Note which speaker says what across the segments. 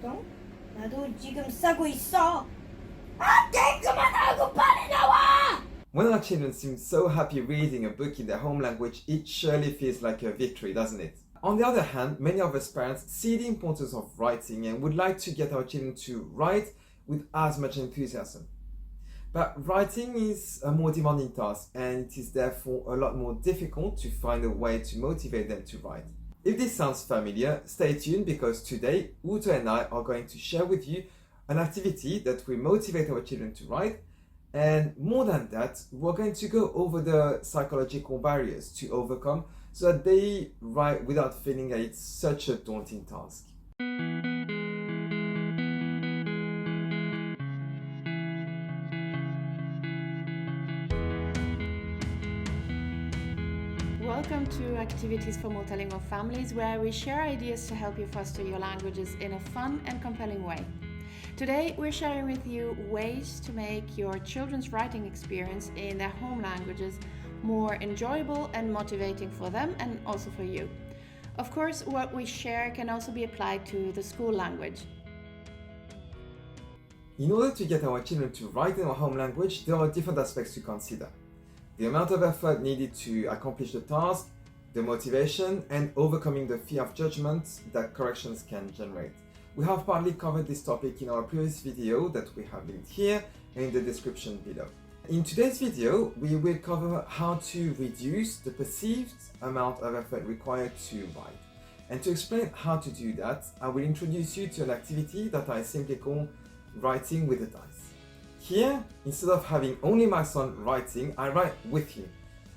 Speaker 1: pardon? 나도 지금 싸고 있어. 안돼 그만하고 빨리 나와!
Speaker 2: When our children seem so happy reading a book in their home language, it surely feels like a victory, doesn't it? On the other hand, many of us parents see the importance of writing and would like to get our children to write with as much enthusiasm. But writing is a more demanding task, and it is therefore a lot more difficult to find a way to motivate them to write. If this sounds familiar, stay tuned because today Uto and I are going to share with you an activity that will motivate our children to write. And more than that, we're going to go over the psychological barriers to overcome so that they write without feeling that it's such a daunting task.
Speaker 3: Welcome to Activities for Multilingual Families, where we share ideas to help you foster your languages in a fun and compelling way. Today, we're sharing with you ways to make your children's writing experience in their home languages more enjoyable and motivating for them and also for you. Of course, what we share can also be applied to the school language.
Speaker 2: In order to get our children to write in our home language, there are different aspects to consider. The amount of effort needed to accomplish the task, the motivation, and overcoming the fear of judgment that corrections can generate. We have partly covered this topic in our previous video that we have linked here and in the description below. In today's video, we will cover how to reduce the perceived amount of effort required to write. And to explain how to do that, I will introduce you to an activity that I simply call writing with the dice. Here, instead of having only my son writing, I write with him.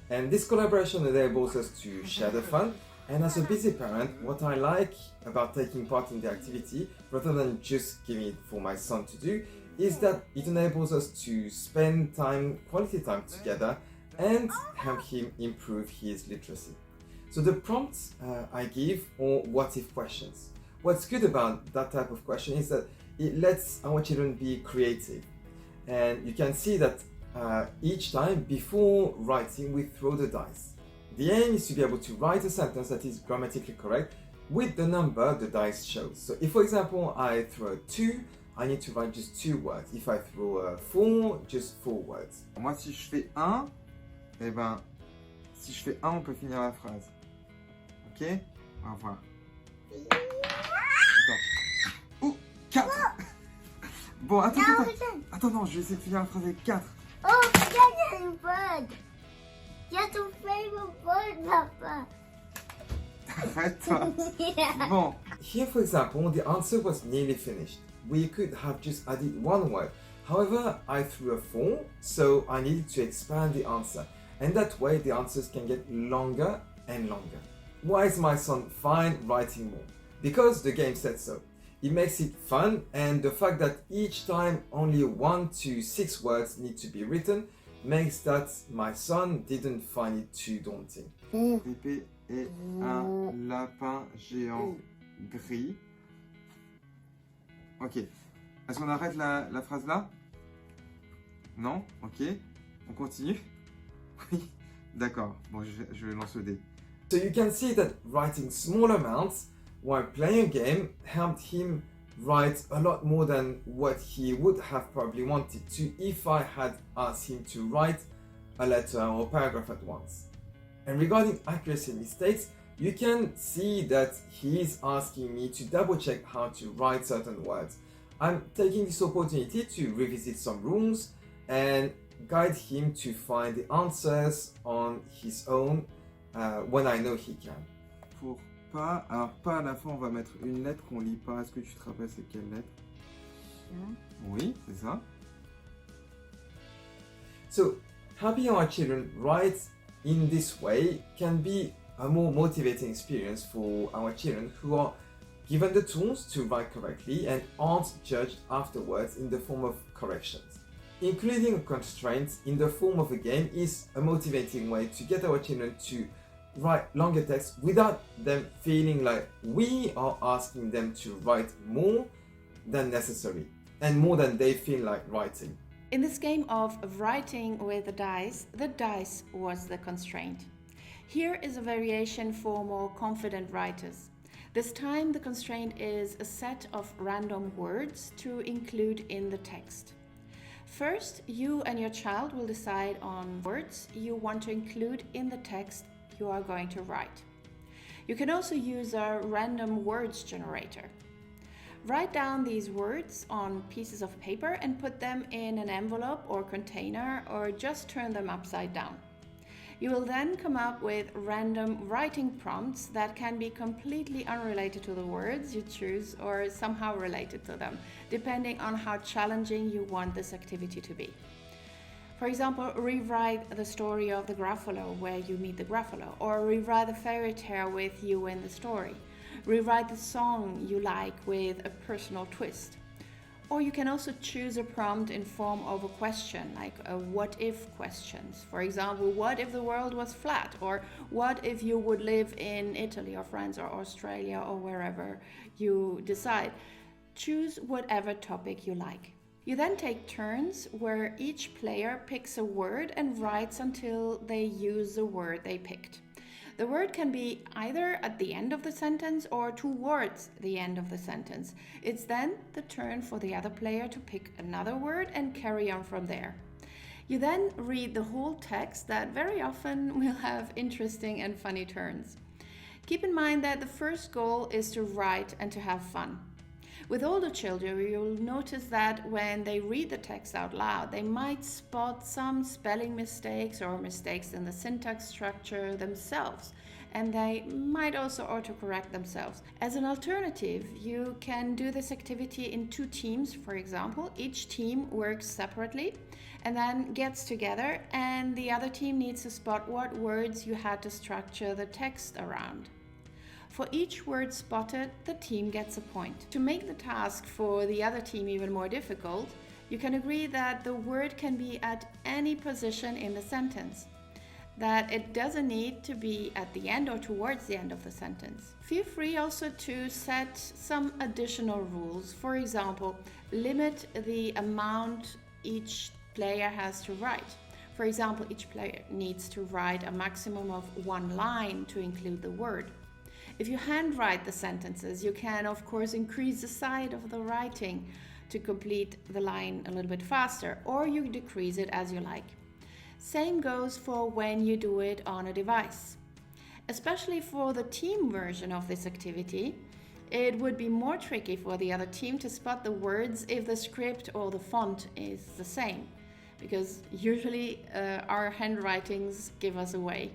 Speaker 2: And this collaboration enables us to share the fun. And as a busy parent, what I like about taking part in the activity, rather than just giving it for my son to do, is that it enables us to spend quality time together and help him improve his literacy. So the prompts I give are what-if questions. What's good about that type of question is that it lets our children be creative. And you can see that each time before writing, we throw the dice. The aim is to be able to write a sentence that is grammatically correct with the number the dice shows. So if, for example, I throw a 2, I need to write just 2 words. If I throw a 4, just 4 words.
Speaker 4: Moi, si je fais 1, eh ben, si je fais 1, on peut finir la phrase. Ok? On va voir. Attends. Ouh, 4. Bon, attends, non, je vais essayer de finir la phrase avec 4.
Speaker 1: Oh, that's a bird. That's a favorite bird, Papa.
Speaker 4: Arrête-toi.
Speaker 1: Yeah.
Speaker 4: Bon,
Speaker 2: Here, for example, the answer was nearly finished. We could have just added 1 word. However, I threw a 4, so I needed to expand the answer. And that way, the answers can get longer and longer. Why is my son fine writing more? Because the game said so. It makes it fun, and the fact that each time only 1 to 6 words need to be written makes that my son didn't find it too daunting.
Speaker 4: l'épée est un lapin géant gris. Ok. Est-ce qu'on arrête la phrase là? Non? Ok. On continue? Oui. D'accord. Bon, je lance le dé.
Speaker 2: So you can see that writing small amounts while playing a game helped him write a lot more than what he would have probably wanted to if I had asked him to write a letter or paragraph at once. And regarding accuracy and mistakes, you can see that he is asking me to double check how to write certain words. I'm taking this opportunity to revisit some rules and guide him to find the answers on his own when I know he can.
Speaker 4: Pour pas, alors pas à la fin, on va mettre une lettre qu'on lit pas. Est-ce que tu te rappelles c'est quelle lettre? Oui, c'est ça.
Speaker 2: So, helping our children write in this way can be a more motivating experience for our children who are given the tools to write correctly and aren't judged afterwards in the form of corrections. Including constraints in the form of a game is a motivating way to get our children to write longer texts without them feeling like we are asking them to write more than necessary and more than they feel like writing.
Speaker 3: In this game of writing with the dice was the constraint. Here is a variation for more confident writers. This time the constraint is a set of random words to include in the text. First, you and your child will decide on words you want to include in the text you are going to write. You can also use a random words generator. Write down these words on pieces of paper and put them in an envelope or container, or just turn them upside down. You will then come up with random writing prompts that can be completely unrelated to the words you choose or somehow related to them, depending on how challenging you want this activity to be. For example, rewrite the story of the Gruffalo where you meet the Gruffalo, or rewrite the fairy tale with you in the story. Rewrite the song you like with a personal twist. Or you can also choose a prompt in form of a question, like a what if questions. For example, what if the world was flat? Or what if you would live in Italy or France or Australia or wherever you decide. Choose whatever topic you like. You then take turns where each player picks a word and writes until they use the word they picked. The word can be either at the end of the sentence or towards the end of the sentence. It's then the turn for the other player to pick another word and carry on from there. You then read the whole text that very often will have interesting and funny turns. Keep in mind that the first goal is to write and to have fun. With older children, you'll notice that when they read the text out loud, they might spot some spelling mistakes or mistakes in the syntax structure themselves, and they might also autocorrect themselves. As an alternative, you can do this activity in 2 teams, for example. Each team works separately and then gets together, and the other team needs to spot what words you had to structure the text around. For each word spotted, the team gets a point. To make the task for the other team even more difficult, you can agree that the word can be at any position in the sentence, that it doesn't need to be at the end or towards the end of the sentence. Feel free also to set some additional rules. For example, limit the amount each player has to write. For example, each player needs to write a maximum of 1 line to include the word. If you handwrite the sentences, you can of course increase the size of the writing to complete the line a little bit faster, or you decrease it as you like. Same goes for when you do it on a device. Especially for the team version of this activity, it would be more tricky for the other team to spot the words if the script or the font is the same, because usually our handwritings give us away.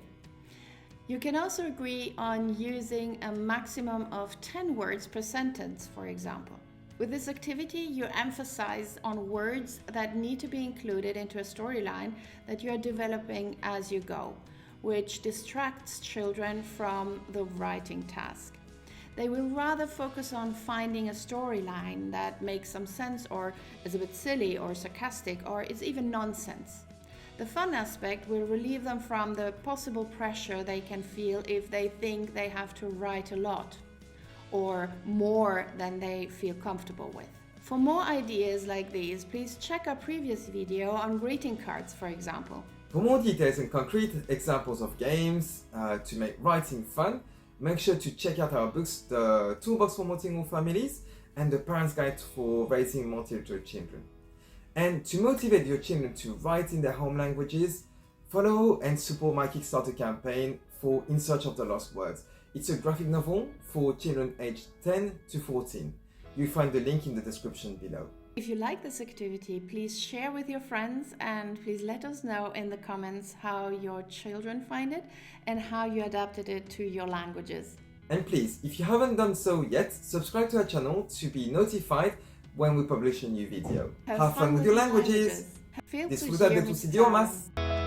Speaker 3: You can also agree on using a maximum of 10 words per sentence, for example. With this activity, you emphasize on words that need to be included into a storyline that you are developing as you go, which distracts children from the writing task. They will rather focus on finding a storyline that makes some sense or is a bit silly or sarcastic or is even nonsense. The fun aspect will relieve them from the possible pressure they can feel if they think they have to write a lot or more than they feel comfortable with. For more ideas like these, please check our previous video on greeting cards, for example.
Speaker 2: For more details and concrete examples of games to make writing fun, make sure to check out our books, The Toolbox for Multilingual Families and The Parent's Guide for Raising Multi-literate Children. And to motivate your children to write in their home languages, follow and support my Kickstarter campaign for In Search of the Lost Words. It's a graphic novel for children aged 10 to 14. You'll find the link in the description below.
Speaker 3: If you like this activity, please share with your friends and please let us know in the comments how your children find it and how you adapted it to your languages.
Speaker 2: And please, if you haven't done so yet, subscribe to our channel to be notified when we publish a new video. Have fun with your languages!
Speaker 3: Disfruta
Speaker 2: de tus idiomas!